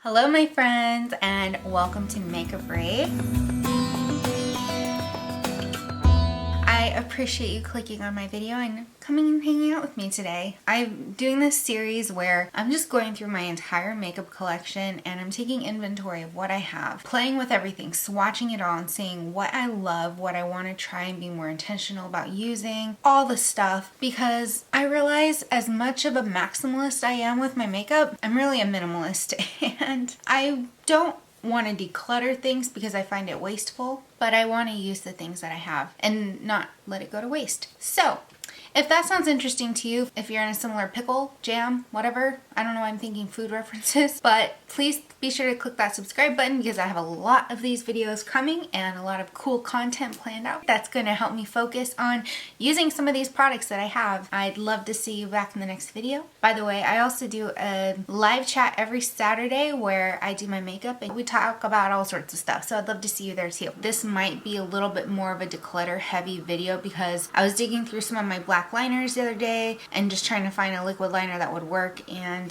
Hello my friends and welcome to Makeup Break. I appreciate you clicking on my video and coming and hanging out with me today. I'm doing this series where I'm just going through my entire makeup collection and I'm taking inventory of what I have, playing with everything, swatching it all and seeing what I love, what I want to try and be more intentional about using, all the stuff, because I realize as much of a maximalist I am with my makeup, I'm really a minimalist and I don't want to declutter things because I find it wasteful, but I want to use the things that I have and not let it go to waste. So if that sounds interesting to you, if you're in a similar pickle, jam, whatever, I don't know why I'm thinking food references, but please be sure to click that subscribe button because I have a lot of these videos coming and a lot of cool content planned out that's going to help me focus on using some of these products that I have. I'd love to see you back in the next video. By the way, I also do a live chat every Saturday where I do my makeup and we talk about all sorts of stuff, so I'd love to see you there too. This might be a little bit more of a declutter heavy video because I was digging through some of my black liners the other day and just trying to find a liquid liner that would work, and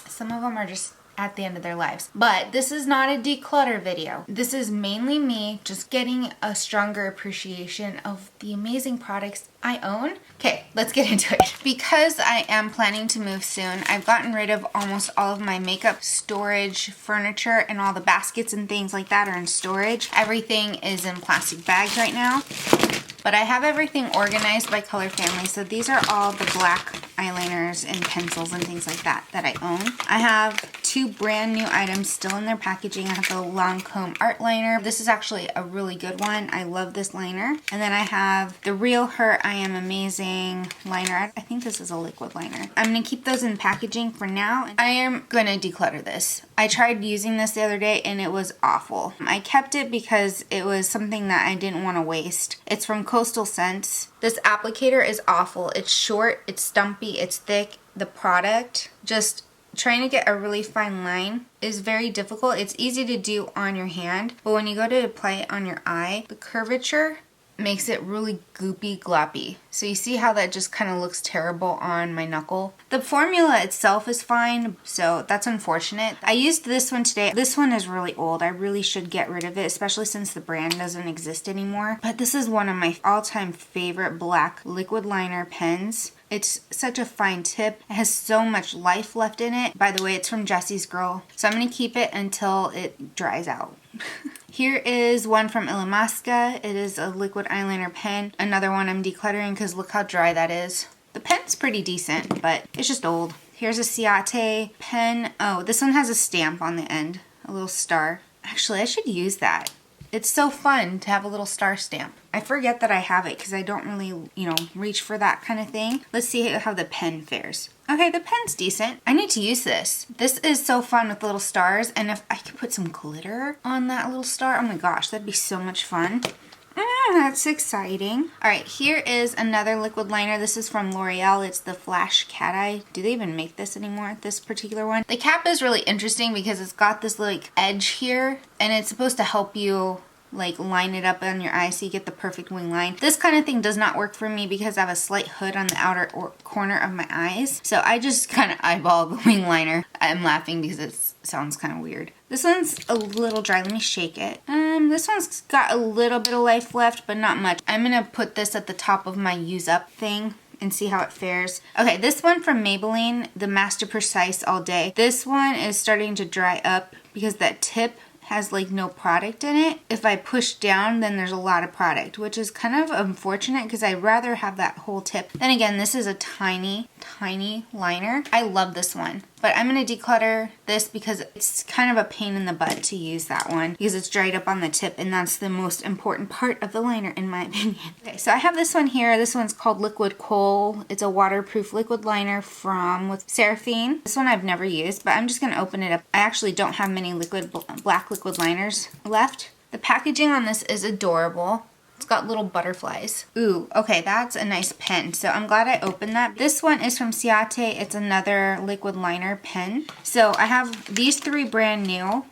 some of them are just at the end of their lives. But this is not a declutter video. This is mainly me just getting a stronger appreciation of the amazing products I own. Okay, let's get into it. Because I am planning to move soon, I've gotten rid of almost all of my makeup storage furniture and all the baskets and things like that are in storage. Everything is in plastic bags right now. But I have everything organized by color family. So these are all the black eyeliners and pencils and things like that that I own. I have two brand new items still in their packaging. I have the Lancome art liner. This is actually a really good one. I love this liner. And then I have the Real Her I Am Amazing liner. I think this is a liquid liner. I'm going to keep those in packaging for now. I am going to declutter this. I tried using this the other day and it was awful. I kept it because it was something that I didn't want to waste. It's from Coastal Scents. This applicator is awful. It's short, it's stumpy, it's thick. The product, just trying to get a really fine line is very difficult. It's easy to do on your hand, but when you go to apply it on your eye, the curvature makes it really goopy gloppy. So you see how that just kind of looks terrible on my knuckle. The formula itself is fine, so that's unfortunate. I used this one today. This one is really old. I really should get rid of it, especially since the brand doesn't exist anymore. But this is one of my all-time favorite black liquid liner pens. It's such a fine tip. It has so much life left in it. By the way, it's from Jesse's Girl. So I'm going to keep it until it dries out. Here is one from Illamasqua. It is a liquid eyeliner pen. Another one I'm decluttering because look how dry that is. The pen's pretty decent, but it's just old. Here's a Ciate pen. Oh, this one has a stamp on the end. A little star. Actually, I should use that. It's so fun to have a little star stamp. I forget that I have it because I don't really, reach for that kind of thing. Let's see how the pen fares. Okay, the pen's decent. I need to use this. This is so fun with little stars, and if I could put some glitter on that little star, oh my gosh, that'd be so much fun. That's exciting. All right, here is another liquid liner. This is from L'Oreal. It's the Flash Cat Eye. Do they even make this anymore, this particular one? The cap is really interesting because it's got this like edge here, and it's supposed to help you like line it up on your eye so you get the perfect wing line. This kind of thing does not work for me because I have a slight hood on the outer corner of my eyes. So I just kind of eyeball the wing liner. I'm laughing because it sounds kind of weird. This one's a little dry. Let me shake it. This one's got a little bit of life left, but not much. I'm gonna put this at the top of my use up thing and see how it fares. Okay, this one from Maybelline, the Master Precise All Day. This one is starting to dry up because that tip has like no product in it. If I push down, then there's a lot of product, which is kind of unfortunate because I'd rather have that whole tip. Then again, this is a tiny liner. I love this one, but I'm going to declutter this because it's kind of a pain in the butt to use that one because it's dried up on the tip, and that's the most important part of the liner in my opinion. Okay, so I have this one here. This one's called Liquid Coal. It's a waterproof liquid liner with Seraphine. This one I've never used, but I'm just going to open it up. I actually don't have many black liquid liners left. The packaging on this is adorable. It's got little butterflies. Ooh, okay, that's a nice pen. So I'm glad I opened that. This one is from Ciate. It's another liquid liner pen. So I have these three brand new.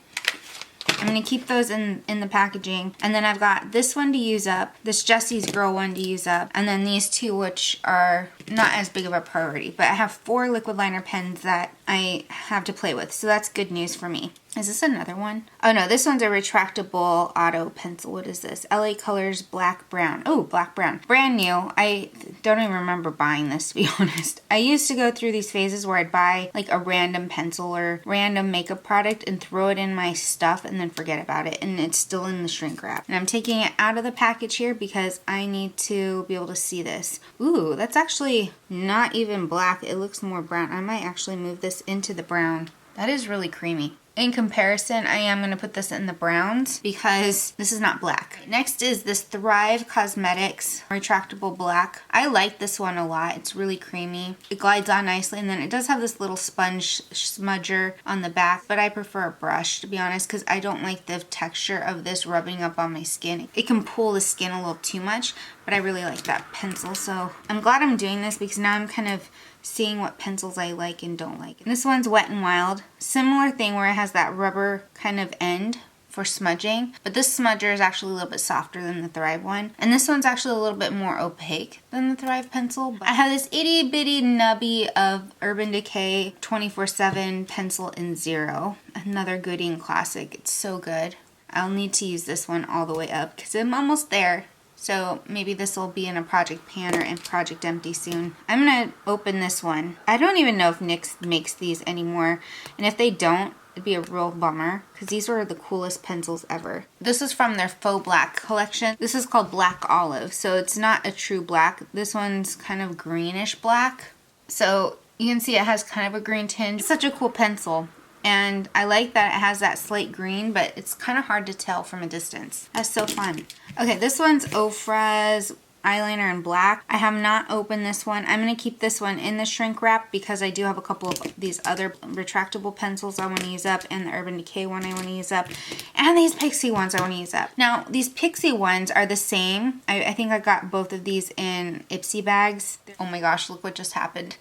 I'm going to keep those in the packaging. And then I've got this one to use up, this Jesse's Girl one to use up, and then these two which are not as big of a priority. But I have 4 liquid liner pens that I have to play with. So that's good news for me. Is this another one? Oh no, this one's a retractable auto pencil. What is this? LA Colors Black Brown. Oh, Black Brown. Brand new. I don't even remember buying this, to be honest. I used to go through these phases where I'd buy like a random pencil or random makeup product and throw it in my stuff and then forget about it. And it's still in the shrink wrap. And I'm taking it out of the package here because I need to be able to see this. Ooh, that's actually not even black. It looks more brown. I might actually move this into the brown. That is really creamy. In comparison, I am going to put this in the browns because this is not black. Next is this Thrive Cosmetics Retractable Black. I like this one a lot. It's really creamy. It glides on nicely, and then it does have this little sponge smudger on the back, but I prefer a brush, to be honest, because I don't like the texture of this rubbing up on my skin. It can pull the skin a little too much, but I really like that pencil, so I'm glad I'm doing this because now I'm kind of seeing what pencils I like and don't like. And this one's Wet n Wild. Similar thing where it has that rubber kind of end for smudging, but this smudger is actually a little bit softer than the Thrive one. And this one's actually a little bit more opaque than the Thrive pencil. But I have this itty bitty nubby of Urban Decay 24/7 pencil in Zero. Another Gooding classic. It's so good. I'll need to use this one all the way up because I'm almost there. So maybe this will be in a Project Pan or in Project Empty soon. I'm going to open this one. I don't even know if NYX makes these anymore. And if they don't, it'd be a real bummer because these were the coolest pencils ever. This is from their Faux Black collection. This is called Black Olive. So it's not a true black. This one's kind of greenish black. So you can see it has kind of a green tinge. It's such a cool pencil. And I like that it has that slate green, but it's kind of hard to tell from a distance. That's so fun. Okay, this one's Ofra's eyeliner in black. I have not opened this one. I'm going to keep this one in the shrink wrap because I do have a couple of these other retractable pencils I want to use up, and the Urban Decay one I want to use up, and these Pixie ones I want to use up. Now, these Pixie ones are the same. I think I got both of these in Ipsy bags. Oh my gosh, look what just happened.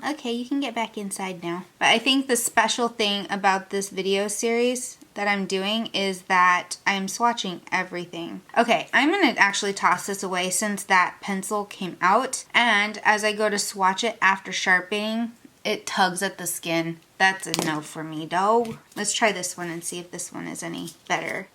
Okay, you can get back inside now. But I think the special thing about this video series that I'm doing is that I'm swatching everything. Okay, I'm gonna actually toss this away since that pencil came out. And as I go to swatch it after sharpening, it tugs at the skin. That's a no for me, though. Let's try this one and see if this one is any better.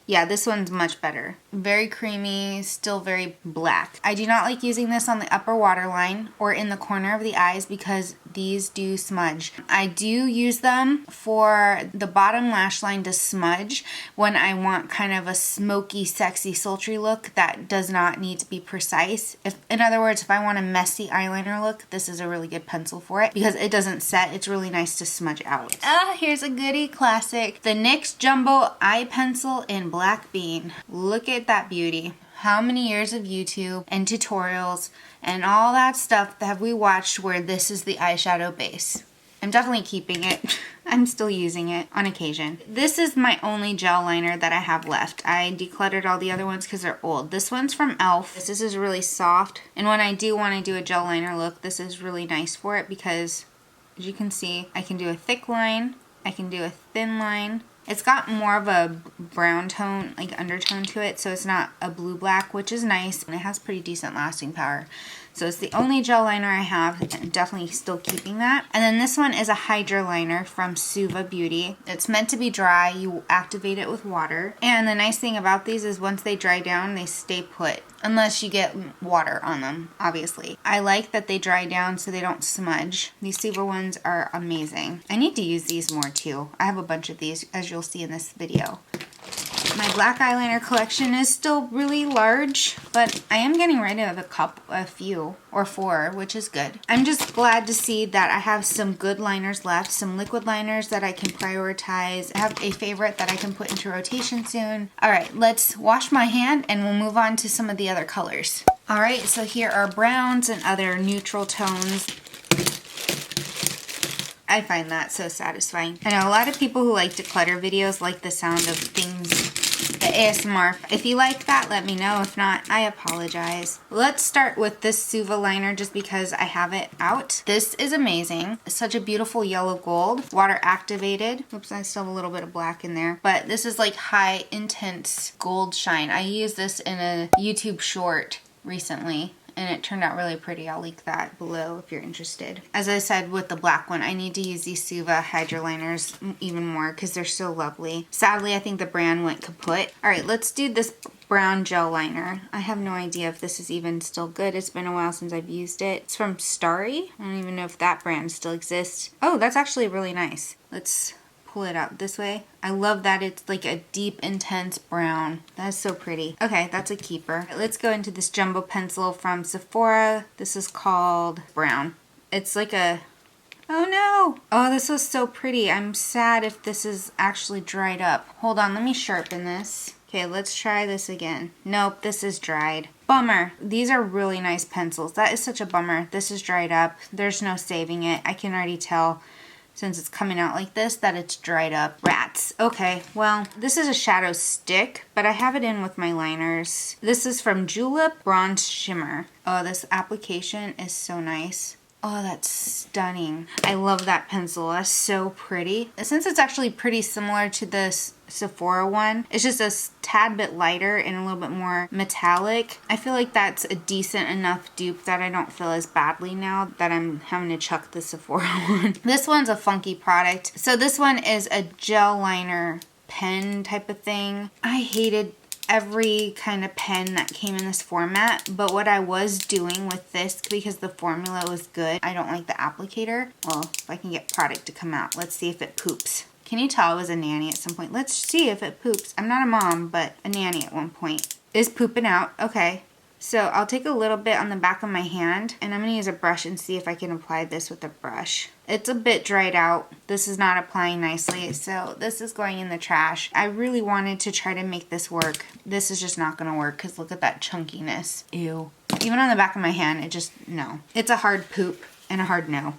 Yeah, this one's much better. Very creamy, still very black. I do not like using this on the upper waterline or in the corner of the eyes because these do smudge. I do use them for the bottom lash line to smudge when I want kind of a smoky, sexy, sultry look that does not need to be precise. In other words, if I want a messy eyeliner look, this is a really good pencil for it because it doesn't set. It's really nice to smudge out. Here's a goodie classic. The NYX Jumbo Eye Pencil in Black Bean. Look at that beauty. How many years of YouTube and tutorials and all that stuff that have we watched where this is the eyeshadow base? I'm definitely keeping it. I'm still using it on occasion. This is my only gel liner that I have left. I decluttered all the other ones because they're old. This one's from e.l.f. This is really soft. And when I do want to do a gel liner look, this is really nice for it because, as you can see, I can do a thick line. I can do a thin line. It's got more of a brown tone, like undertone to it, so it's not a blue-black, which is nice, and it has pretty decent lasting power. So it's the only gel liner I have. I'm definitely still keeping that. And then this one is a Hydra liner from Suva Beauty. It's meant to be dry. You activate it with water. And the nice thing about these is once they dry down, they stay put. Unless you get water on them, obviously. I like that they dry down so they don't smudge. These Suva ones are amazing. I need to use these more too. I have a bunch of these, as you'll see in this video. My black eyeliner collection is still really large, but I am getting rid of a few, or 4, which is good. I'm just glad to see that I have some good liners left, some liquid liners that I can prioritize. I have a favorite that I can put into rotation soon. All right, let's wash my hand and we'll move on to some of the other colors. All right, so here are browns and other neutral tones. I find that so satisfying. I know a lot of people who like declutter videos like the sound of things, the ASMR. If you like that, let me know. If not, I apologize. Let's start with this Suva liner just because I have it out. This is amazing. It's such a beautiful yellow gold, water activated. Oops, I still have a little bit of black in there. But this is like high intense gold shine. I used this in a YouTube short recently. and it turned out really pretty. I'll link that below if you're interested. As I said with the black one, I need to use these Suva Hydroliners even more because they're so lovely. Sadly, I think the brand went kaput. All right, let's do this brown gel liner. I have no idea if this is even still good. It's been a while since I've used it. It's from Starry. I don't even know if that brand still exists. Oh, that's actually really nice. Let's pull it out this way. I love that it's like a deep, intense brown. That's so pretty. Okay, that's a keeper. Let's go into this jumbo pencil from Sephora. This is called Brown. It's like a... Oh no! Oh, this is so pretty. I'm sad if this is actually dried up. Hold on, let me sharpen this. Okay, let's try this again. Nope, this is dried. Bummer. These are really nice pencils. That is such a bummer. This is dried up. There's no saving it. I can already tell since it's coming out like this that it's dried up. Rats. Okay, well, this is a shadow stick, but I have it in with my liners. This is from Julep Bronze Shimmer. Oh, this application is so nice. Oh, that's stunning. I love that pencil. That's so pretty. Since it's actually pretty similar to this Sephora one, it's just a tad bit lighter and a little bit more metallic. I feel like that's a decent enough dupe that I don't feel as badly now that I'm having to chuck the Sephora one. This one's a funky product. So this one is a gel liner pen type of thing. I hated every kind of pen that came in this format, but what I was doing with this, because the formula was good, I don't like the applicator. Well, if I can get product to come out, let's see if it poops. Can you tell I was a nanny at some point? Let's see if it poops. I'm not a mom, but a nanny at one point. Is pooping out. Okay. So I'll take a little bit on the back of my hand, and I'm going to use a brush and see if I can apply this with a brush. It's a bit dried out. This is not applying nicely, so this is going in the trash. I really wanted to try to make this work. This is just not going to work because look at that chunkiness. Ew. Even on the back of my hand, it just, no. It's a hard poop and a hard no.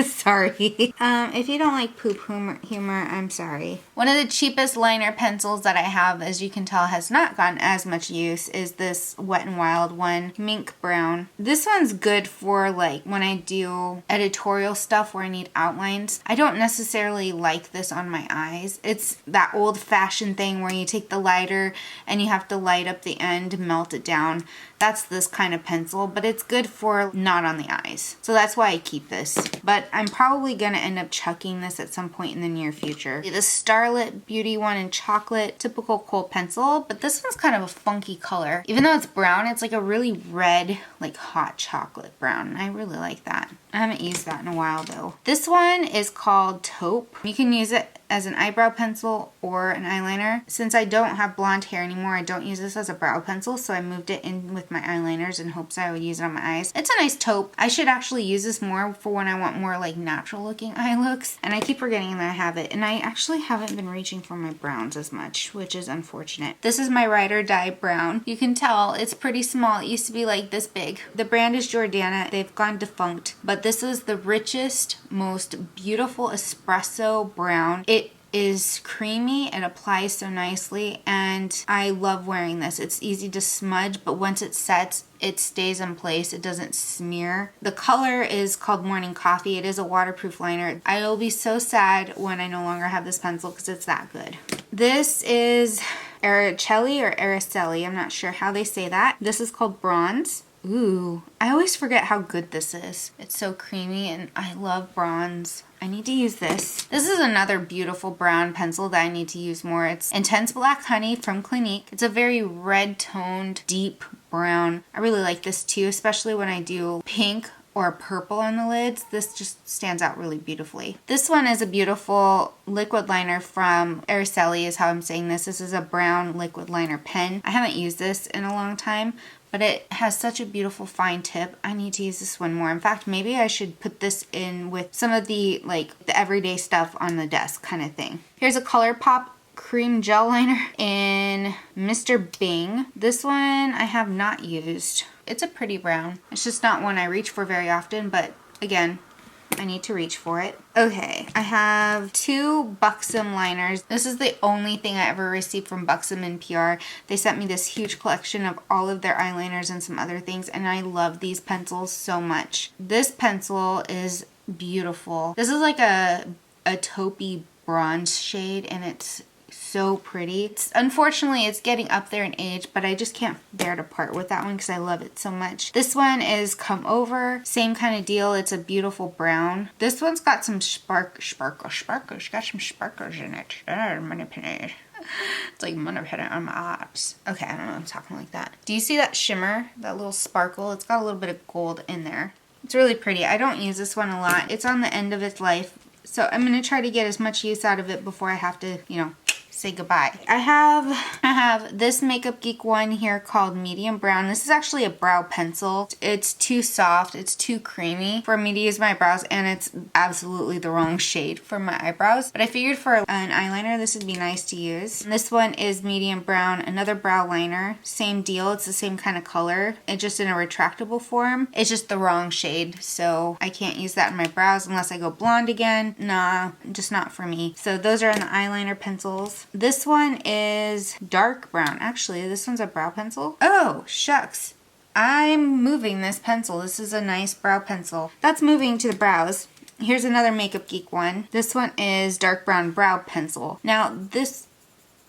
Sorry. If you don't like poop humor, I'm sorry. One of the cheapest liner pencils that I have, as you can tell, has not gotten as much use, is this Wet n Wild one, Mink Brown. This one's good for like when I do editorial stuff where I need outlines. I don't necessarily like this on my eyes. It's that old-fashioned thing where you take the lighter and you have to light up the end, melt it down. That's this kind of pencil, but it's good for not on the eyes. So that's why I keep this. But I'm probably gonna end up chucking this at some point in the near future. The Starlit Beauty one in chocolate, typical kohl pencil, but this one's kind of a funky color. Even though it's brown, it's like a really red, like hot chocolate brown. I really like that. I haven't used that in a while though. This one is called Taupe. You can use it as an eyebrow pencil or an eyeliner. Since I don't have blonde hair anymore, I don't use this as a brow pencil, so I moved it in with my eyeliners in hopes I would use it on my eyes. It's a nice taupe. I should actually use this more for when I want more like natural looking eye looks, and I keep forgetting that I have it, and I actually haven't been reaching for my browns as much, which is unfortunate. This is my Ride or Die brown. You can tell it's pretty small. It used to be like this big. The brand is Jordana. They've gone defunct, but this is the richest, most beautiful espresso brown. It is creamy, it applies so nicely, and I love wearing this. It's easy to smudge, but once it sets, it stays in place. It doesn't smear. The color is called Morning Coffee. It is a waterproof liner. I will be so sad when I no longer have this pencil because it's that good. This is Araceli or Araceli. I'm not sure how they say that. This is called Bronze. Ooh, I always forget how good this is. It's so creamy and I love bronze. I need to use this. This is another beautiful brown pencil that I need to use more. It's Intense Black Honey from Clinique. It's a very red toned, deep brown. I really like this too, especially when I do pink or purple on the lids. This just stands out really beautifully. This one is a beautiful liquid liner from Araceli is how I'm saying this. This is a brown liquid liner pen. I haven't used this in a long time, but it has such a beautiful fine tip. I need to use this one more. In fact, maybe I should put this in with some of the like the everyday stuff on the desk kind of thing. Here's a ColourPop cream gel liner in Mr. Bing. This one I have not used. It's a pretty brown. It's just not one I reach for very often, but again, I need to reach for it. Okay, I have two Buxom liners. This is the only thing I ever received from Buxom in PR. They sent me this huge collection of all of their eyeliners and some other things, and I love these pencils so much. This pencil is beautiful. This is like a taupey bronze shade, and it's so pretty. Unfortunately, it's getting up there in age, but I just can't bear to part with that one because I love it so much. This one is Come Over. Same kind of deal. It's a beautiful brown. This one's got some sparkles. Got some sparkles in it. It's like I'm gonna put it on my eyes. Okay, I don't know, I'm talking like that. Do you see that shimmer? That little sparkle? It's got a little bit of gold in there. It's really pretty. I don't use this one a lot. It's on the end of its life, so I'm gonna try to get as much use out of it before I have to, you know, say goodbye. I have this Makeup Geek one here called Medium Brown. This is actually a brow pencil. It's too soft. It's too creamy for me to use my brows, and it's absolutely the wrong shade for my eyebrows. But I figured for an eyeliner, this would be nice to use. And this one is Medium Brown, another brow liner. Same deal. It's the same kind of color. It's just in a retractable form. It's just the wrong shade, so I can't use that in my brows unless I go blonde again. Nah, just not for me. So those are in the eyeliner pencils. This one is dark brown. Actually, this one's a brow pencil. Oh, shucks. I'm moving this pencil. This is a nice brow pencil. That's moving to the brows. Here's another Makeup Geek one. This one is dark brown brow pencil. Now, this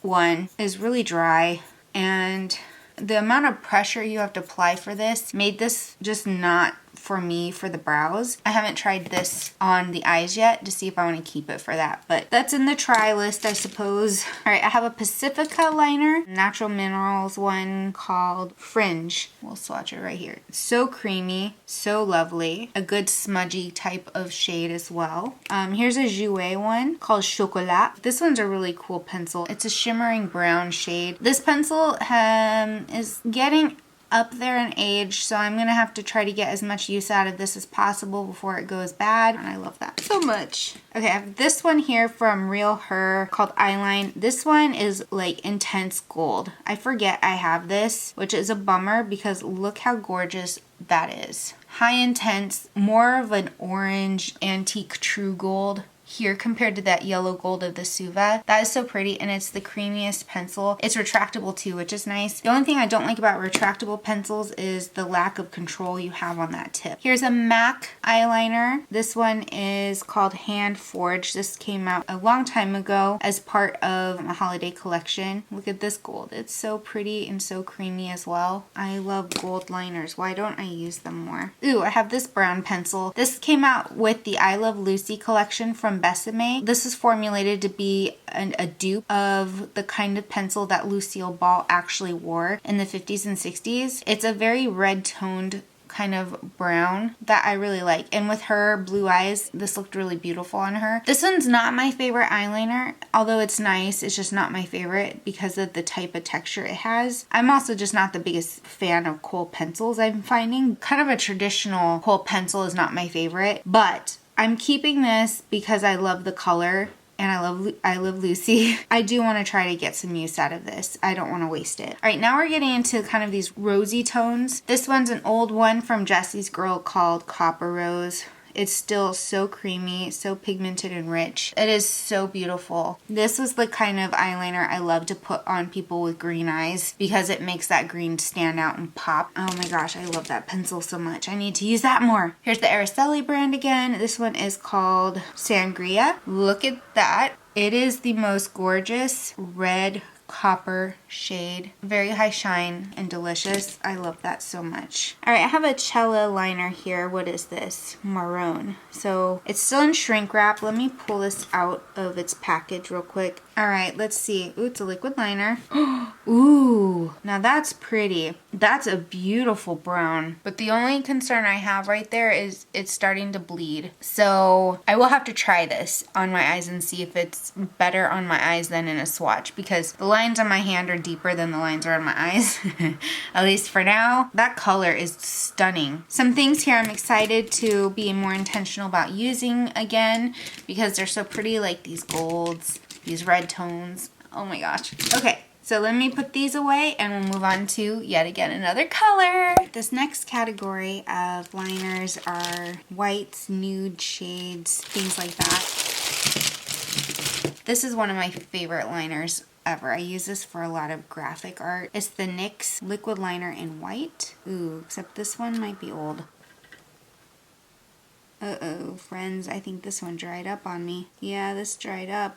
one is really dry, and the amount of pressure you have to apply for this made this just not for me for the brows. I haven't tried this on the eyes yet to see if I want to keep it for that, but that's in the try list, I suppose. All right, I have a Pacifica liner, natural minerals one called Fringe. We'll swatch it right here. It's so creamy, so lovely. A good smudgy type of shade as well. Here's a Jouer one called Chocolat. This one's a really cool pencil. It's a shimmering brown shade. This pencil is getting up there in age, so I'm gonna have to try to get as much use out of this as possible before it goes bad, and I love that so much. Okay, I have this one here from Real Her called Eyeline. This one is like intense gold. I forget I have this, which is a bummer because look how gorgeous that is. High intense, more of an orange antique true gold here compared to that yellow gold of the Suva. That is so pretty, and it's the creamiest pencil. It's retractable too, which is nice. The only thing I don't like about retractable pencils is the lack of control you have on that tip. Here's a MAC eyeliner. This one is called Hand Forged. This came out a long time ago as part of a holiday collection. Look at this gold. It's so pretty and so creamy as well. I love gold liners. Why don't I use them more? Ooh, I have this brown pencil. This came out with the I Love Lucy collection from Besame. This is formulated to be a dupe of the kind of pencil that Lucille Ball actually wore in the 50s and 60s. It's a very red toned kind of brown that I really like, and with her blue eyes, this looked really beautiful on her. This one's not my favorite eyeliner, although it's nice. It's just not my favorite because of the type of texture it has. I'm also just not the biggest fan of kohl pencils. I'm finding kind of a traditional kohl pencil is not my favorite, but I'm keeping this because I love the color and I love Lucy. I do want to try to get some use out of this. I don't want to waste it. All right, now we're getting into kind of these rosy tones. This one's an old one from Jessie's Girl called Copper Rose. It's still so creamy, so pigmented and rich. It is so beautiful. This was the kind of eyeliner I love to put on people with green eyes because it makes that green stand out and pop. Oh my gosh, I love that pencil so much. I need to use that more. Here's the Araceli brand again. This one is called Sangria. Look at that. It is the most gorgeous red copper shade. Very high shine and delicious. I love that so much. All right, I have a Cella liner here. What is this? Maroon. So it's still in shrink wrap. Let me pull this out of its package real quick. All right, let's see. Ooh, it's a liquid liner. Ooh, now that's pretty. That's a beautiful brown. But the only concern I have right there is it's starting to bleed. So I will have to try this on my eyes and see if it's better on my eyes than in a swatch, because the lines on my hand are deeper than the lines are on my eyes. At least for now. That color is stunning. Some things here I'm excited to be more intentional about using again because they're so pretty, like these golds, these red tones. Oh my gosh. Okay, so let me put these away and we'll move on to yet again another color. This next category of liners are whites, nude shades, things like that. This is one of my favorite liners ever. I use this for a lot of graphic art. It's the NYX liquid liner in white. Ooh, except this one might be old. Uh-oh, friends, I think this one dried up on me. Yeah, this dried up.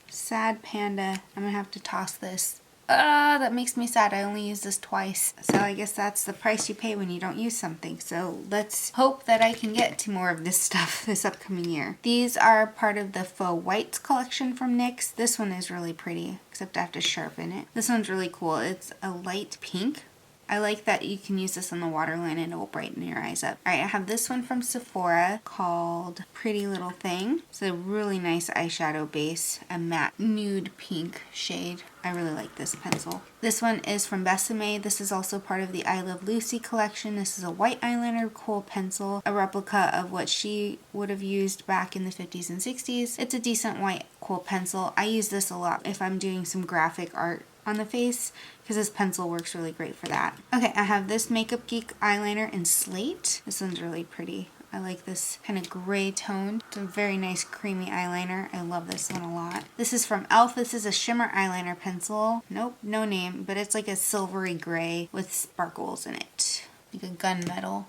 Sad panda. I'm gonna have to toss this. That makes me sad. I only use this twice. So I guess that's the price you pay when you don't use something. So let's hope that I can get to more of this stuff this upcoming year. These are part of the faux whites collection from NYX. This one is really pretty, except I have to sharpen it. This one's really cool. It's a light pink. I like that you can use this on the waterline and it will brighten your eyes up. Alright, I have this one from Sephora called Pretty Little Thing. It's a really nice eyeshadow base, a matte nude pink shade. I really like this pencil. This one is from Besame. This is also part of the I Love Lucy collection. This is a white eyeliner kohl pencil, a replica of what she would have used back in the 50s and 60s. It's a decent white kohl pencil. I use this a lot if I'm doing some graphic art on the face because this pencil works really great for that. Okay, I have this Makeup Geek eyeliner in Slate. This one's really pretty. I like this kind of gray tone. It's a very nice creamy eyeliner. I love this one a lot. This is from e.l.f. This is a shimmer eyeliner pencil. Nope, no name, but it's like a silvery gray with sparkles in it. Like a gunmetal.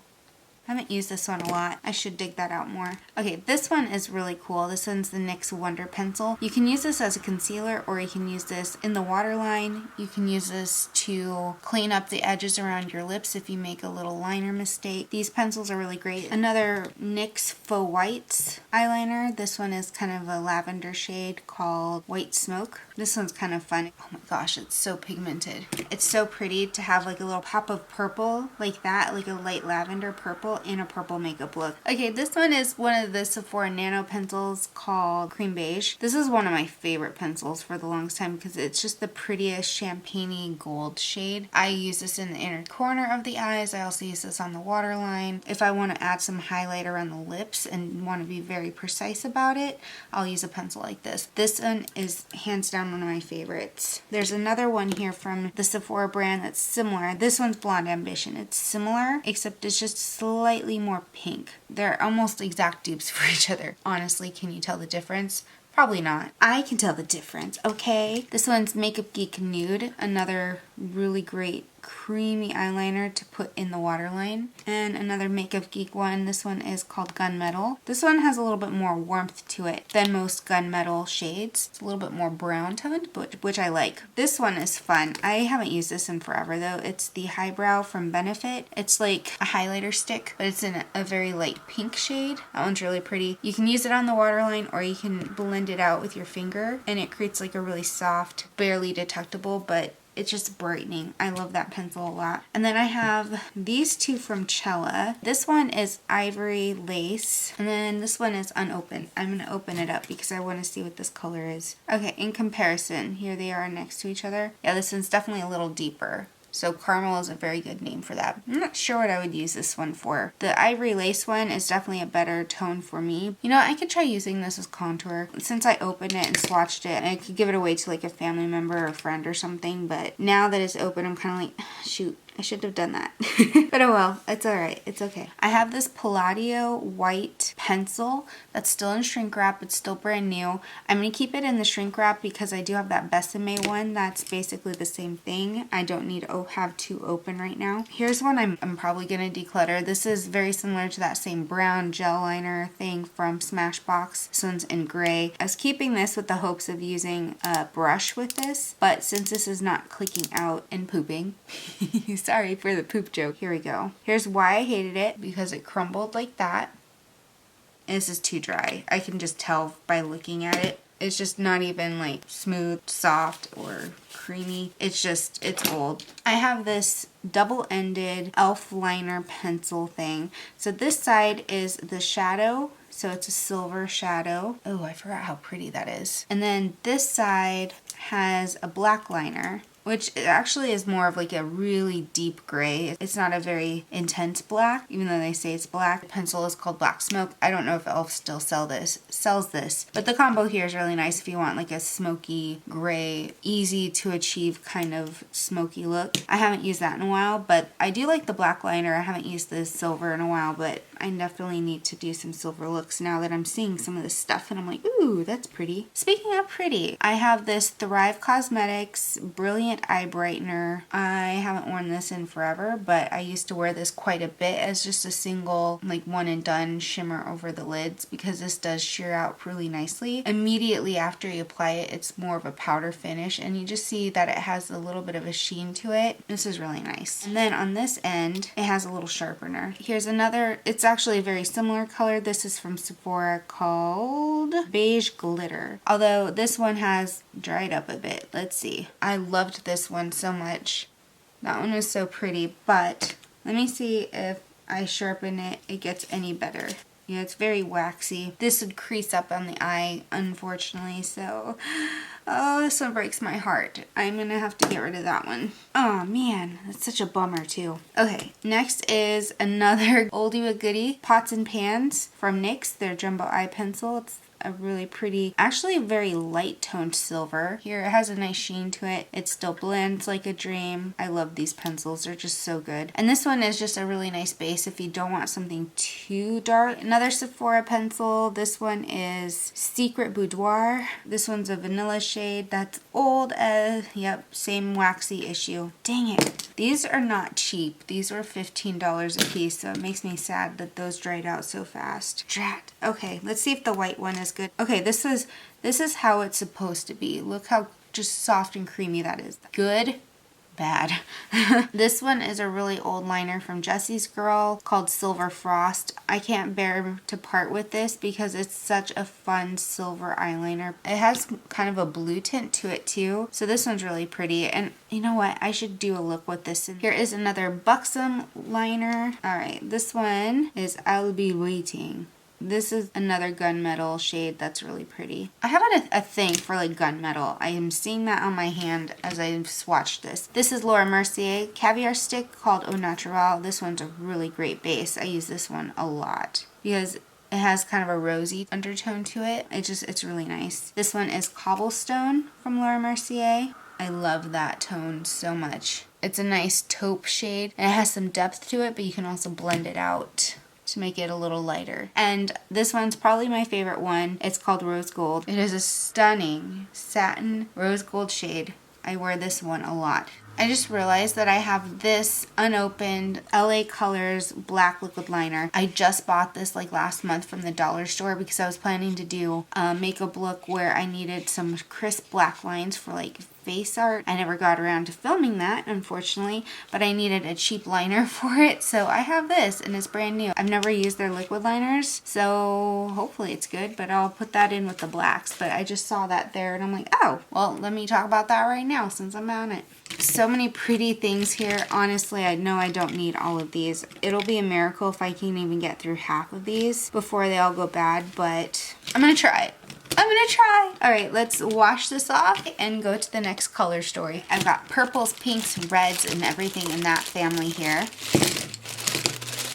I haven't used this one a lot. I should dig that out more. Okay, this one is really cool. This one's the NYX Wonder Pencil. You can use this as a concealer or you can use this in the waterline. You can use this to clean up the edges around your lips if you make a little liner mistake. These pencils are really great. Another NYX Faux Whites eyeliner. This one is kind of a lavender shade called White Smoke. This one's kind of fun. Oh my gosh, it's so pigmented. It's so pretty to have like a little pop of purple like that, like a light lavender purple in a purple makeup look. Okay, this one is one of the Sephora Nano pencils called Cream Beige. This is one of my favorite pencils for the longest time because it's just the prettiest champagne-y gold shade. I use this in the inner corner of the eyes. I also use this on the waterline. If I want to add some highlight around the lips and want to be very precise about it, I'll use a pencil like this. This one is hands down one of my favorites. There's another one here from the Sephora brand that's similar. This one's Blonde Ambition. It's similar, except it's just slightly more pink. They're almost exact dupes for each other. Honestly, can you tell the difference? Probably not. I can tell the difference, okay? This one's Makeup Geek Nude, another really great creamy eyeliner to put in the waterline. And another Makeup Geek one, this one is called Gunmetal. This one has a little bit more warmth to it than most gunmetal shades. It's a little bit more brown toned, which I like. This one is fun. I haven't used this in forever though. It's the Highbrow from Benefit. It's like a highlighter stick, but it's in a very light pink shade. That one's really pretty. You can use it on the waterline or you can blend it out with your finger and it creates like a really soft, barely detectable, but it's just brightening. I love that pencil a lot. And then I have these two from Cella. This one is Ivory Lace. And then this one is unopened. I'm going to open it up because I want to see what this color is. Okay, in comparison, here they are next to each other. Yeah, this one's definitely a little deeper. So Caramel is a very good name for that. I'm not sure what I would use this one for. The Ivory Lace one is definitely a better tone for me. You know, I could try using this as contour. Since I opened it and swatched it, I could give it away to like a family member or a friend or something. But now that it's open, I'm kind of like, shoot, I should have done that. But oh well, it's alright. It's okay. I have this Palladio white pencil that's still in shrink wrap. It's still brand new. I'm going to keep it in the shrink wrap because I do have that Besame one that's basically the same thing. I don't need to have two open right now. Here's one I'm probably going to declutter. This is very similar to that same brown gel liner thing from Smashbox. This one's in gray. I was keeping this with the hopes of using a brush with this, but since this is not clicking out and pooping, sorry for the poop joke. Here we go. Here's why I hated it. Because it crumbled like that. And this is too dry. I can just tell by looking at it. It's just not even like smooth, soft, or creamy. It's just, it's old. I have this double-ended e.l.f. liner pencil thing. So this side is the shadow. So it's a silver shadow. Oh, I forgot how pretty that is. And then this side has a black liner, which actually is more of like a really deep gray. It's not a very intense black, even though they say it's black. The pencil is called Black Smoke. I don't know if e.l.f. still sells this, but the combo here is really nice if you want like a smoky gray, easy to achieve kind of smoky look. I haven't used that in a while, but I do like the black liner. I haven't used the silver in a while, but I definitely need to do some silver looks now that I'm seeing some of this stuff and I'm like, ooh, that's pretty. Speaking of pretty, I have this Thrive Cosmetics Brilliant Eye Brightener. I haven't worn this in forever, but I used to wear this quite a bit as just a single, like, one and done shimmer over the lids because this does sheer out really nicely. Immediately after you apply it, it's more of a powder finish and you just see that it has a little bit of a sheen to it. This is really nice. And then on this end, it has a little sharpener. Here's another, it's actually a very similar color. This is from Sephora called Beige Glitter. Although this one has dried up a bit. Let's see. I loved this one so much. That one was so pretty, but let me see if I sharpen it, it gets any better. Yeah, it's very waxy. This would crease up on the eye, unfortunately, so... Oh, this one breaks my heart. I'm gonna have to get rid of that one. Oh man, that's such a bummer too. Okay, next is another oldie but goodie, Pots and Pans from NYX, their jumbo eye pencil. It's a really pretty, actually very light toned silver. Here it has a nice sheen to it. It still blends like a dream. I love these pencils. They're just so good. And this one is just a really nice base if you don't want something too dark. Another Sephora pencil. This one is Secret Boudoir. This one's a vanilla shade that's old as, yep, same waxy issue. Dang it. These are not cheap. These were $15 a piece, so it makes me sad that those dried out so fast. Drat. Okay, let's see if the white one is good. Okay, this is how it's supposed to be. Look how just soft and creamy that is. Good, bad. This one is a really old liner from Jessie's Girl called Silver Frost. I can't bear to part with this because it's such a fun silver eyeliner. It has kind of a blue tint to it too, so this one's really pretty. And you know what? I should do a look with this. Here is another Buxom liner. All right, this one is I'll Be Waiting. This is another gunmetal shade that's really pretty. I have a thing for like gunmetal. I am seeing that on my hand as I swatched this. This is Laura Mercier Caviar Stick called Au Naturel. This one's a really great base. I use this one a lot because it has kind of a rosy undertone to it. It's really nice. This one is Cobblestone from Laura Mercier. I love that tone so much. It's a nice taupe shade and it has some depth to it, but you can also blend it out to make it a little lighter. And this one's probably my favorite one. It's called Rose Gold. It is a stunning satin rose gold shade. I wear this one a lot. I just realized that I have this unopened LA Colors black liquid liner. I just bought this like last month from the dollar store because I was planning to do a makeup look where I needed some crisp black lines for like face art. I never got around to filming that, unfortunately, but I needed a cheap liner for it, so I have this and it's brand new. I've never used their liquid liners, so hopefully it's good, but I'll put that in with the blacks. But I just saw that there and I'm like, oh, well, let me talk about that right now since I'm on it. So many pretty things here. Honestly, I know I don't need all of these. It'll be a miracle if I can even get through half of these before they all go bad, but I'm gonna try it. I'm gonna try. All right, let's wash this off and go to the next color story. I've got purples, pinks, reds, and everything in that family here.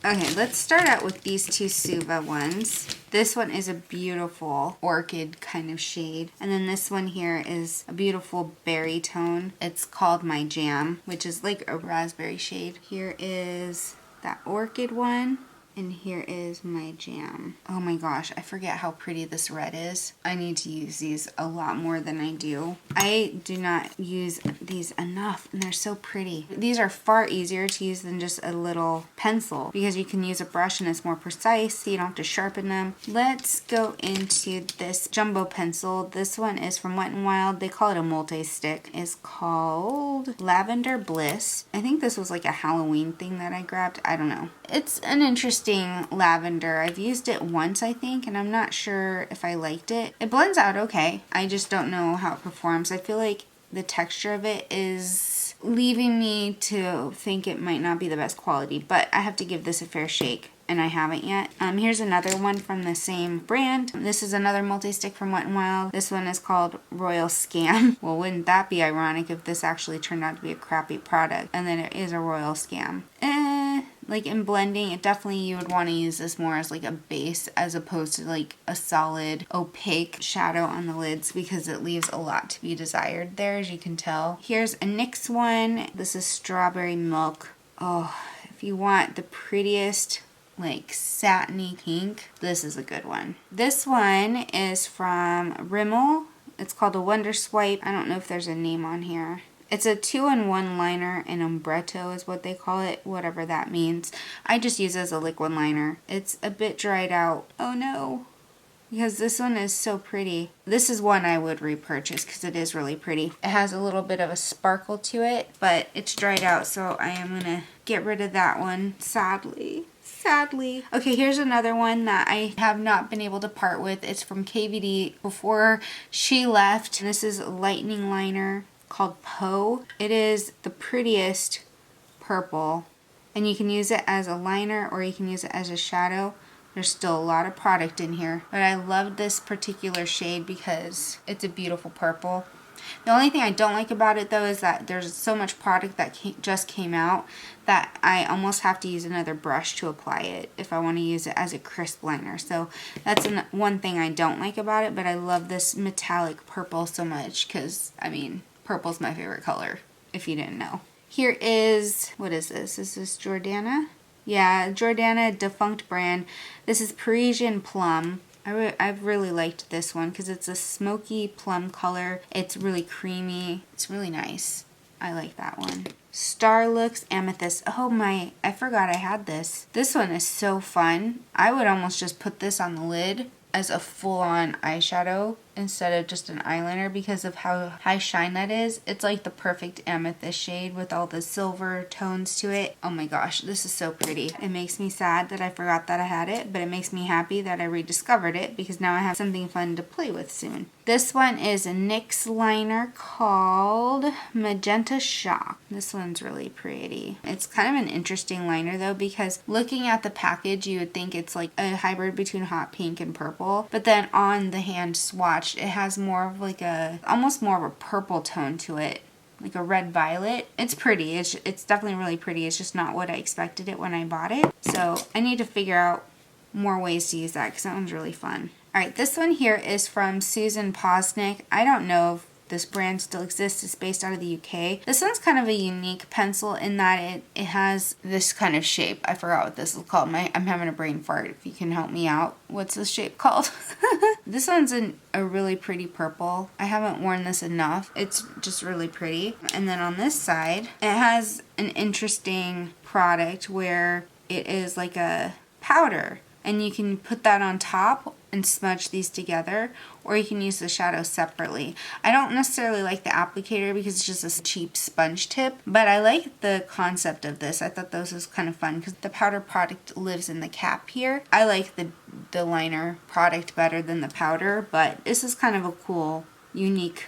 Okay, let's start out with these two Suva ones. This one is a beautiful orchid kind of shade. And then this one here is a beautiful berry tone. It's called My Jam, which is like a raspberry shade. Here is that orchid one. And here is My Jam. Oh my gosh, I forget how pretty this red is. I need to use these a lot more than I do. I do not use these enough, and they're so pretty. These are far easier to use than just a little pencil because you can use a brush and it's more precise, so you don't have to sharpen them. Let's go into this jumbo pencil. This one is from Wet n Wild. They call it a multi-stick. It's called Lavender Bliss. I think this was like a Halloween thing that I grabbed. I don't know. It's an interesting lavender. I've used it once, I think, and I'm not sure if I liked it. It blends out okay. I just don't know how it performs. I feel like the texture of it is leaving me to think it might not be the best quality, but I have to give this a fair shake. And I haven't yet. Here's another one from the same brand. This is another multi-stick from Wet n Wild. This one is called Royal Scam. Well, wouldn't that be ironic if this actually turned out to be a crappy product and then it is a royal scam? Like in blending, it definitely you would want to use this more as like a base as opposed to like a solid opaque shadow on the lids because it leaves a lot to be desired there, as you can tell. Here's a NYX one. This is Strawberry Milk. Oh, if you want the prettiest like satiny pink. This is a good one. This one is from Rimmel. It's called a Wonder Swipe. I don't know if there's a name on here. It's a 2-in-1 liner, and ombretto is what they call it, whatever that means. I just use it as a liquid liner. It's a bit dried out. Oh no. Because this one is so pretty. This is one I would repurchase because it is really pretty. It has a little bit of a sparkle to it, but it's dried out, so I am going to get rid of that one, sadly. Sadly. Okay, here's another one that I have not been able to part with. It's from KVD before she left. This is a lightning liner called Poe. It is the prettiest purple, and you can use it as a liner or you can use it as a shadow. There's still a lot of product in here, but I love this particular shade because it's a beautiful purple. The only thing I don't like about it though is that there's so much product that just came out that I almost have to use another brush to apply it if I want to use it as a crisp liner. So that's one thing I don't like about it, but I love this metallic purple so much because, I mean, purple's my favorite color, if you didn't know. Here is, what is this? Is this Jordana? Yeah, Jordana, defunct brand. This is Parisian Plum. I've really liked this one because it's a smoky plum color. It's really creamy. It's really nice. I like that one. Starlooks Amethyst. Oh my, I forgot I had this. This one is so fun. I would almost just put this on the lid as a full-on eyeshadow instead of just an eyeliner because of how high shine that is. It's like the perfect amethyst shade with all the silver tones to it. Oh my gosh, this is so pretty. It makes me sad that I forgot that I had it, but it makes me happy that I rediscovered it because now I have something fun to play with soon. This one is a NYX liner called Magenta Shock. This one's really pretty. It's kind of an interesting liner though because looking at the package you would think it's like a hybrid between hot pink and purple, but then on the hand swatch it has more of like almost more of a purple tone to it, like a red violet. It's pretty. It's definitely really pretty. It's just not what I expected it when I bought it. So I need to figure out more ways to use that because that one's really fun. Alright, this one here is from Susan Posnick. I don't know if this brand still exists. It's based out of the UK. This one's kind of a unique pencil in that it has this kind of shape. I forgot what this is called. I'm having a brain fart. If you can help me out. What's this shape called? This one's a really pretty purple. I haven't worn this enough. It's just really pretty. And then on this side, it has an interesting product where it is like a powder. And you can put that on top and smudge these together, or you can use the shadow separately. I don't necessarily like the applicator because it's just a cheap sponge tip, but I like the concept of this. I thought this was kind of fun because the powder product lives in the cap here. I like the liner product better than the powder, but this is kind of a cool, unique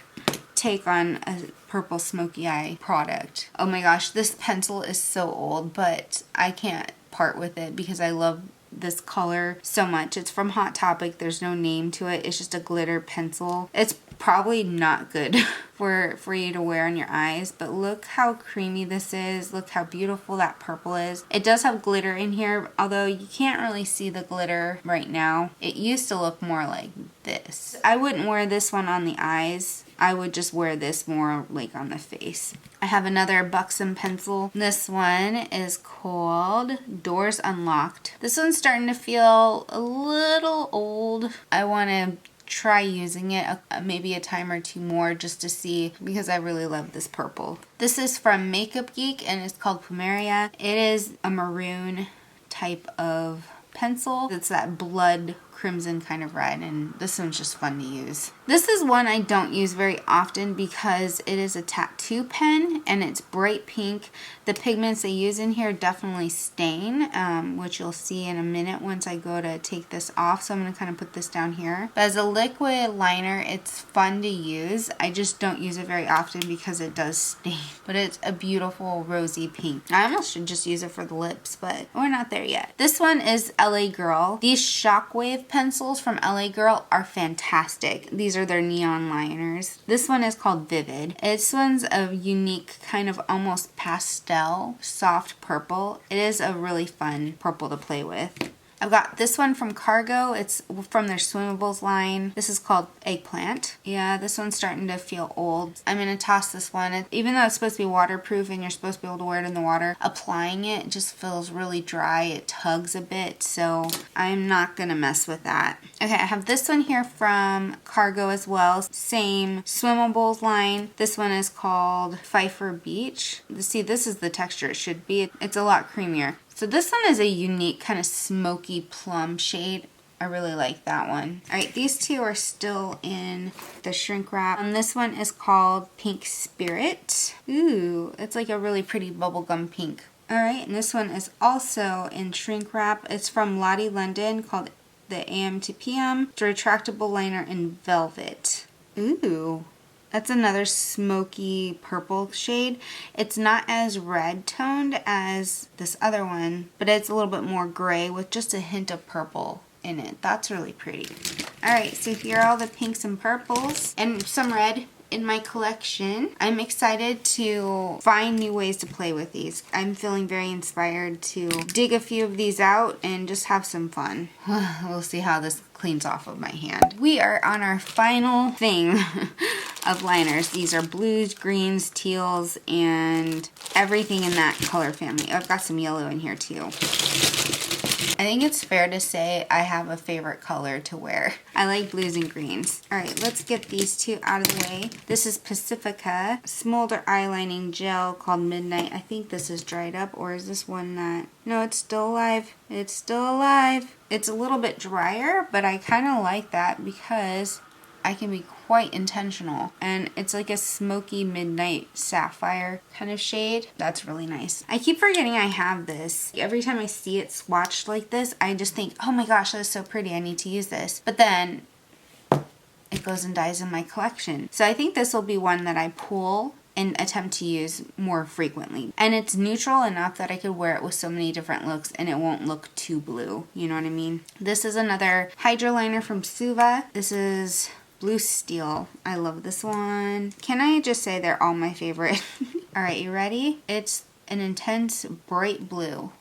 take on a purple smoky eye product. Oh my gosh, this pencil is so old, but I can't part with it because I love this color so much. It's from Hot Topic. There's no name to it. It's just a glitter pencil. It's probably not good for you to wear on your eyes, but look how creamy this is. Look how beautiful that purple is. It does have glitter in here, although you can't really see the glitter right now. It used to look more like this. I wouldn't wear this one on the eyes. I would just wear this more like on the face. I have another Buxom pencil. This one is called Doors Unlocked. This one's starting to feel a little old. I want to try using it maybe a time or two more just to see because I really love this purple. This is from Makeup Geek and it's called Plumeria. It is a maroon type of pencil. It's that blood crimson kind of red, and this one's just fun to use. This is one I don't use very often because it is a tattoo pen and it's bright pink. The pigments they use in here definitely stain, which you'll see in a minute once I go to take this off. So I'm going to kind of put this down here. But as a liquid liner, it's fun to use. I just don't use it very often because it does stain. But it's a beautiful rosy pink. I almost should just use it for the lips, but we're not there yet. This one is LA Girl. These Shockwave pencils from LA Girl are fantastic. These are their neon liners. This one is called Vivid. This one's a unique kind of almost pastel, soft purple. It is a really fun purple to play with. I've got this one from Cargo. It's from their Swimmables line. This is called Eggplant. Yeah, this one's starting to feel old. I'm going to toss this one. Even though it's supposed to be waterproof and you're supposed to be able to wear it in the water, applying it just feels really dry. It tugs a bit, so I'm not going to mess with that. Okay, I have this one here from Cargo as well. Same Swimmables line. This one is called Pfeiffer Beach. See, this is the texture it should be. It's a lot creamier. So this one is a unique kind of smoky plum shade. I really like that one. All right, these two are still in the shrink wrap. And this one is called Pink Spirit. Ooh, it's like a really pretty bubblegum pink. All right, and this one is also in shrink wrap. It's from Lottie London called the AM to PM. It's a retractable liner in velvet. Ooh. That's another smoky purple shade. It's not as red toned as this other one, but it's a little bit more gray with just a hint of purple in it. That's really pretty. Alright, so here are all the pinks and purples and some red in my collection. I'm excited to find new ways to play with these. I'm feeling very inspired to dig a few of these out and just have some fun. We'll see how this cleans off of my hand. We are on our final thing of liners. These are blues, greens, teals, and everything in that color family. I've got some yellow in here too. I think it's fair to say I have a favorite color to wear. I like blues and greens. Alright, let's get these two out of the way. This is Pacifica Smolder Eyelining Gel called Midnight. I think this is dried up, or is this one not? No, it's still alive. It's still alive. It's a little bit drier, but I kind of like that because I can be quite intentional. And it's like a smoky midnight sapphire kind of shade. That's really nice. I keep forgetting I have this. Every time I see it swatched like this, I just think, oh my gosh, that is so pretty. I need to use this. But then it goes and dies in my collection. So I think this will be one that I pull and attempt to use more frequently. And it's neutral enough that I could wear it with so many different looks and it won't look too blue. You know what I mean? This is another Hydro Liner from Suva. This is Blue Steel. I love this one. Can I just say they're all my favorite? Alright, you ready? It's an intense bright blue.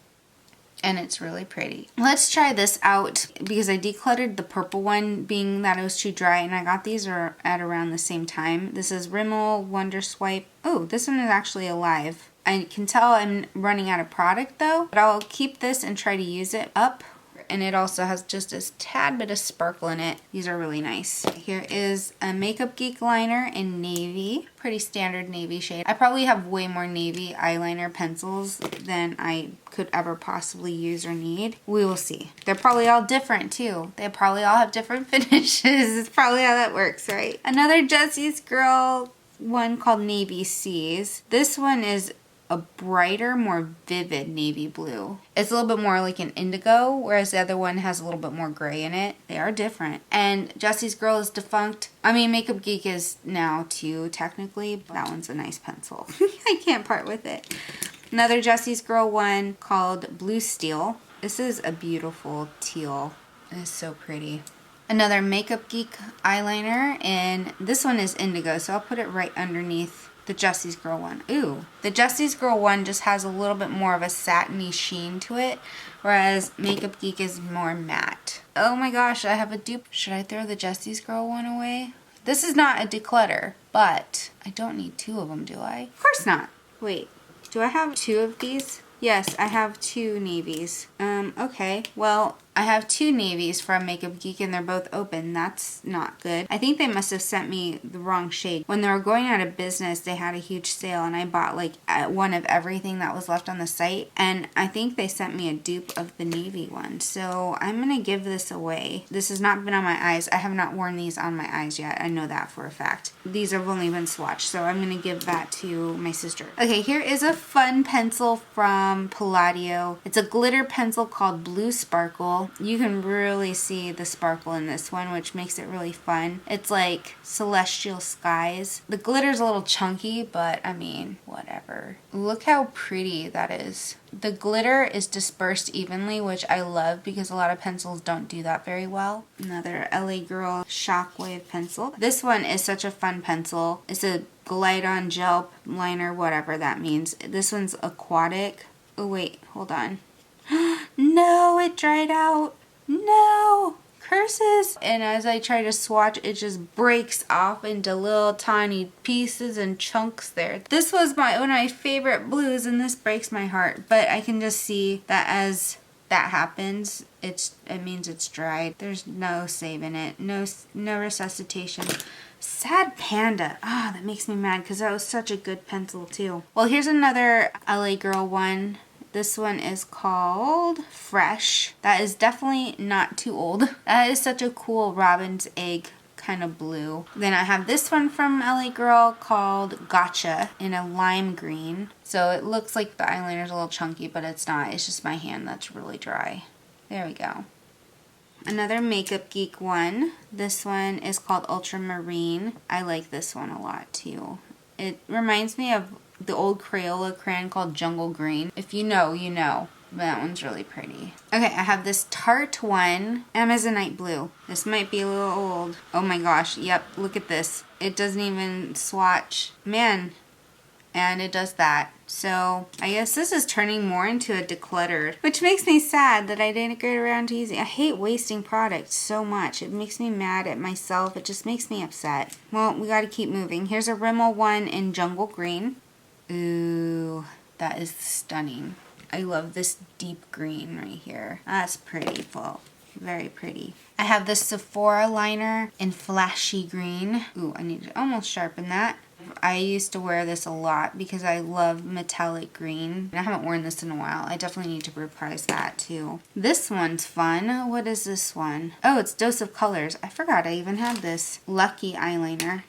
And it's really pretty. Let's try this out because I decluttered the purple one being that it was too dry, and I got these at around the same time. This is Rimmel Wonder Swipe. Oh, this one is actually alive. I can tell I'm running out of product though, but I'll keep this and try to use it up. And it also has just a tad bit of sparkle in it. These are really nice. Here is a Makeup Geek liner in navy. Pretty standard navy shade. I probably have way more navy eyeliner pencils than I could ever possibly use or need. We will see. They're probably all different too. They probably all have different finishes. It's probably how that works, right? Another Jesse's Girl one called Navy Seas. This one is a brighter, more vivid navy blue. It's a little bit more like an indigo, whereas the other one has a little bit more gray in it. They are different. And Jesse's Girl is defunct. I mean, Makeup Geek is now too, technically, but that one's a nice pencil. I can't part with it. Another Jesse's Girl one called Blue Steel. This is a beautiful teal. It is so pretty. Another Makeup Geek eyeliner, and this one is indigo, so I'll put it right underneath the Jesse's Girl one. Ooh, the Jesse's Girl one just has a little bit more of a satiny sheen to it, whereas Makeup Geek is more matte. Oh my gosh, I have a dupe. Should I throw the Jesse's Girl one away? This is not a declutter, but I don't need two of them, do I? Of course not. Wait, do I have two of these? Yes, I have two navies. Okay, well, I have two navies from Makeup Geek and they're both open. That's not good. I think they must have sent me the wrong shade. When they were going out of business, they had a huge sale and I bought like one of everything that was left on the site. And I think they sent me a dupe of the navy one. So I'm going to give this away. This has not been on my eyes. I have not worn these on my eyes yet. I know that for a fact. These have only been swatched. So I'm going to give that to my sister. Okay, here is a fun pencil from Palladio. It's a glitter pencil called Blue Sparkle. You can really see the sparkle in this one, which makes it really fun. It's like celestial skies. The glitter's a little chunky, but I mean, whatever. Look how pretty that is. The glitter is dispersed evenly, which I love because a lot of pencils don't do that very well. Another LA Girl Shockwave pencil. This one is such a fun pencil. It's a Glide On Gel liner, whatever that means. This one's aquatic. Oh wait, hold on. No, it dried out. No. Curses. And as I try to swatch, it just breaks off into little tiny pieces and chunks there. This was one of my favorite blues, and this breaks my heart. But I can just see that as that happens, it means it's dried. There's no saving it. No resuscitation. Sad Panda. Ah, that makes me mad because that was such a good pencil too. Well, here's another LA Girl one. This one is called Fresh. That is definitely not too old. That is such a cool robin's egg kind of blue. Then I have this one from LA Girl called Gotcha in a lime green. So it looks like the eyeliner's a little chunky, but it's not. It's just my hand that's really dry. There we go. Another Makeup Geek one. This one is called Ultramarine. I like this one a lot too. It reminds me of the old Crayola crayon called Jungle Green. If you know, you know. That one's really pretty. Okay, I have this Tarte one, Amazonite Blue. This might be a little old. Oh my gosh, yep, look at this. It doesn't even swatch. Man, and it does that. So I guess this is turning more into a declutter, which makes me sad that I didn't get around to using. I hate wasting products so much. It makes me mad at myself. It just makes me upset. Well, we gotta keep moving. Here's a Rimmel one in Jungle Green. Ooh, that is stunning. I love this deep green right here. That's pretty full. Very pretty. I have this Sephora liner in Flashy Green. Ooh, I need to almost sharpen that. I used to wear this a lot because I love metallic green. I haven't worn this in a while. I definitely need to reprise that too. This one's fun. What is this one? Oh, it's Dose of Colors. I forgot I even had this. Lucky eyeliner.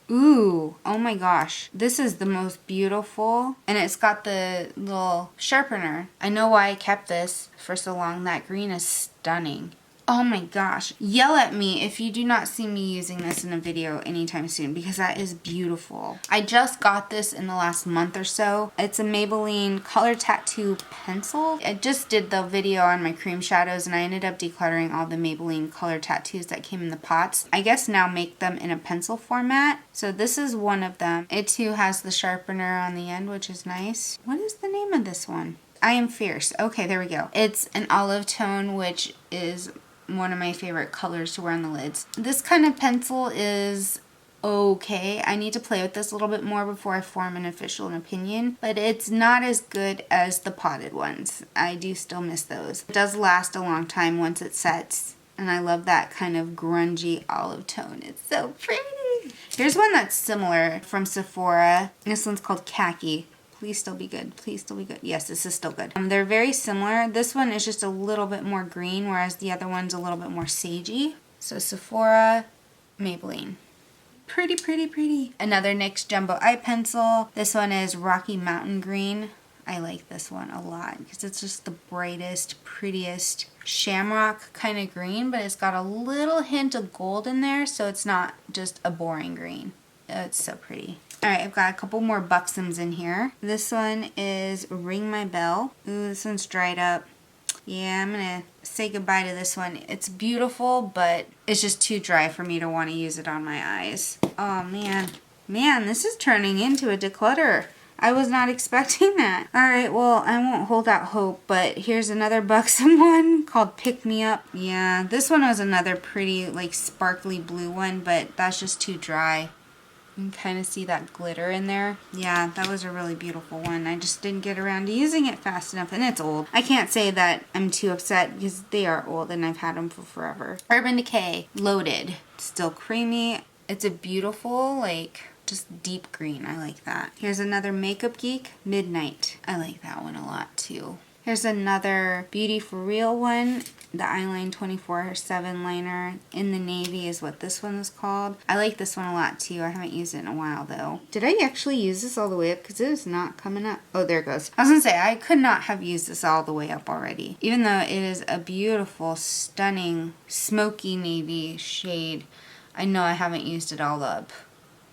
Ooh, oh my gosh. This is the most beautiful. And it's got the little sharpener. I know why I kept this for so long. That green is stunning. Oh my gosh. Yell at me if you do not see me using this in a video anytime soon because that is beautiful. I just got this in the last month or so. It's a Maybelline Color Tattoo pencil. I just did the video on my cream shadows and I ended up decluttering all the Maybelline color tattoos that came in the pots. I guess now make them in a pencil format. So this is one of them. It too has the sharpener on the end, which is nice. What is the name of this one? I Am Fierce. Okay, there we go. It's an olive tone, which is one of my favorite colors to wear on the lids. This kind of pencil is okay. I need to play with this a little bit more before I form an official opinion, but it's not as good as the potted ones. I do still miss those. It does last a long time once it sets, and I love that kind of grungy olive tone. It's so pretty. Here's one that's similar from Sephora. This one's called Khaki. Please still be good. Please still be good. Yes, this is still good. They're very similar. This one is just a little bit more green, whereas the other one's a little bit more sagey. So Sephora, Maybelline. Pretty, pretty, pretty. Another NYX Jumbo Eye Pencil. This one is Rocky Mountain Green. I like this one a lot because it's just the brightest, prettiest shamrock kind of green, but it's got a little hint of gold in there, so it's not just a boring green. It's so pretty. Alright, I've got a couple more buxoms in here. This one is Ring My Bell. Ooh, this one's dried up. Yeah, I'm gonna say goodbye to this one. It's beautiful, but it's just too dry for me to want to use it on my eyes. Oh man. Man, this is turning into a declutter. I was not expecting that. Alright, well, I won't hold out hope, but here's another buxom one called Pick Me Up. Yeah, this one was another pretty, like, sparkly blue one, but that's just too dry. You can kind of see that glitter in there. Yeah, that was a really beautiful one. I just didn't get around to using it fast enough, and it's old. I can't say that I'm too upset because they are old and I've had them for forever. Urban Decay, Loaded. Still creamy. It's a beautiful, like, just deep green. I like that. Here's another Makeup Geek, Midnight. I like that one a lot too. Here's another Beauty For Real one. The Eyeline 24/7 liner in the navy is what this one is called. I like this one a lot too. I haven't used it in a while though. Did I actually use this all the way up? Because it is not coming up. Oh, there it goes. I was going to say, I could not have used this all the way up already. Even though it is a beautiful, stunning, smoky navy shade, I know I haven't used it all up.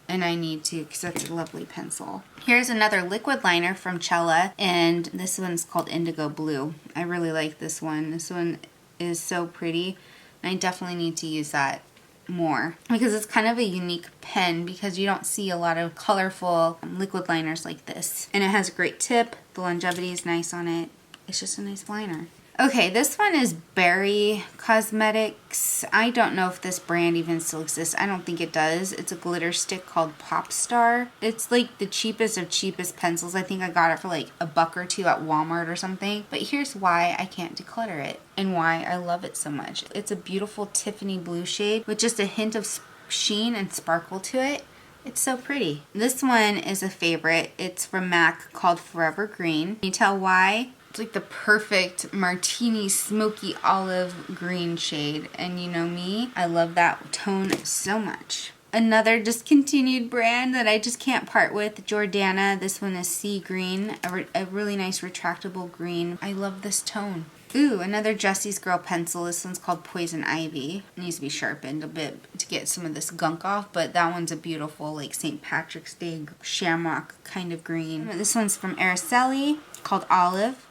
And I need to because that's a lovely pencil. Here's another liquid liner from Cella, and this one's called Indigo Blue. I really like this one. This one is so pretty, and I definitely need to use that more because it's kind of a unique pen because you don't see a lot of colorful liquid liners like this. And it has a great tip. The longevity is nice on it. It's just a nice liner. Okay, this one is Berry Cosmetics. I don't know if this brand even still exists. I don't think it does. It's a glitter stick called Pop Star. It's like the cheapest of cheapest pencils. I think I got it for like $1 or $2 at Walmart or something. But here's why I can't declutter it and why I love it so much. It's a beautiful Tiffany blue shade with just a hint of sheen and sparkle to it. It's so pretty. This one is a favorite. It's from MAC called Forever Green. Can you tell why? It's like the perfect martini smoky olive green shade. And you know me, I love that tone so much. Another discontinued brand that I just can't part with, Jordana. This one is Sea Green, a really nice retractable green. I love this tone. Ooh, another Jessie's Girl pencil. This one's called Poison Ivy. It needs to be sharpened a bit to get some of this gunk off, but that one's a beautiful like St. Patrick's Day shamrock kind of green. This one's from Araceli called Olive.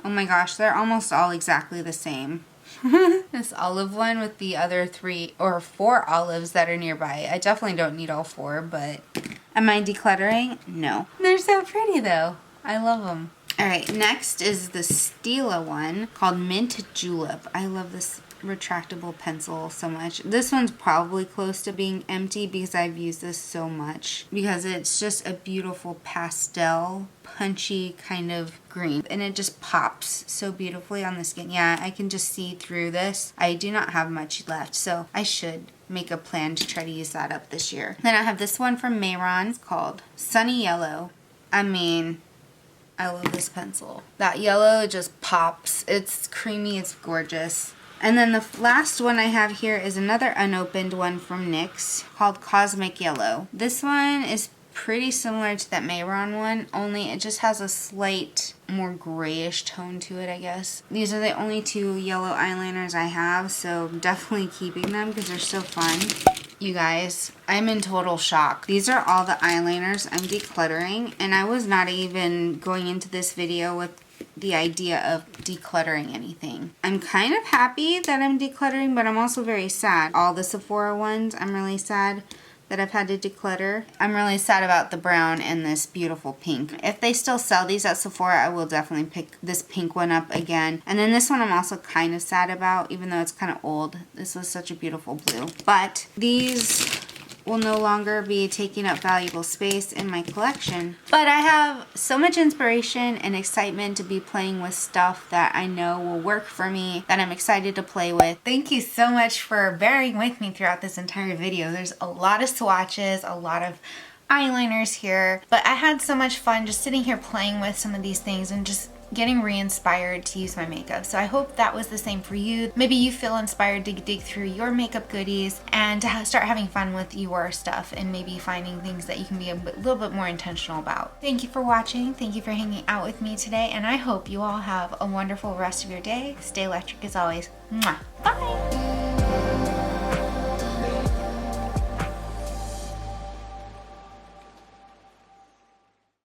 Oh my gosh, they're almost all exactly the same. This olive one with the other 3 or 4 olives that are nearby. I definitely don't need all 4, but am I decluttering? No. They're so pretty though. I love them. Alright, next is the Stila one called Mint Julep. I love this retractable pencil so much. This one's probably close to being empty because I've used this so much. Because it's just a beautiful pastel, punchy kind of green. And it just pops so beautifully on the skin. Yeah, I can just see through this. I do not have much left, so I should make a plan to try to use that up this year. Then I have this one from Mayron. It's called Sunny Yellow. I mean, I love this pencil. That yellow just pops. It's creamy, it's gorgeous. And then the last one I have here is another unopened one from NYX called Cosmic Yellow. This one is pretty similar to that Mayron one, only it just has a slight more grayish tone to it, I guess. These are the only 2 yellow eyeliners I have, so definitely keeping them because they're so fun. You guys, I'm in total shock. These are all the eyeliners I'm decluttering, and I was not even going into this video with the idea of decluttering anything. I'm kind of happy that I'm decluttering, but I'm also very sad. All the Sephora ones, I'm really sad that I've had to declutter. I'm really sad about the brown and this beautiful pink. If they still sell these at Sephora, I will definitely pick this pink one up again. And then this one I'm also kind of sad about, even though it's kind of old. This was such a beautiful blue. But these will no longer be taking up valuable space in my collection. But I have so much inspiration and excitement to be playing with stuff that I know will work for me, that I'm excited to play with. Thank you so much for bearing with me throughout this entire video. There's a lot of swatches, a lot of eyeliners here, but I had so much fun just sitting here playing with some of these things and just getting re-inspired to use my makeup. So I hope that was the same for you. Maybe you feel inspired to dig through your makeup goodies and to start having fun with your stuff and maybe finding things that you can be a little bit more intentional about. Thank you for watching. Thank you for hanging out with me today, and I hope you all have a wonderful rest of your day. Stay electric as always. Mwah. Bye!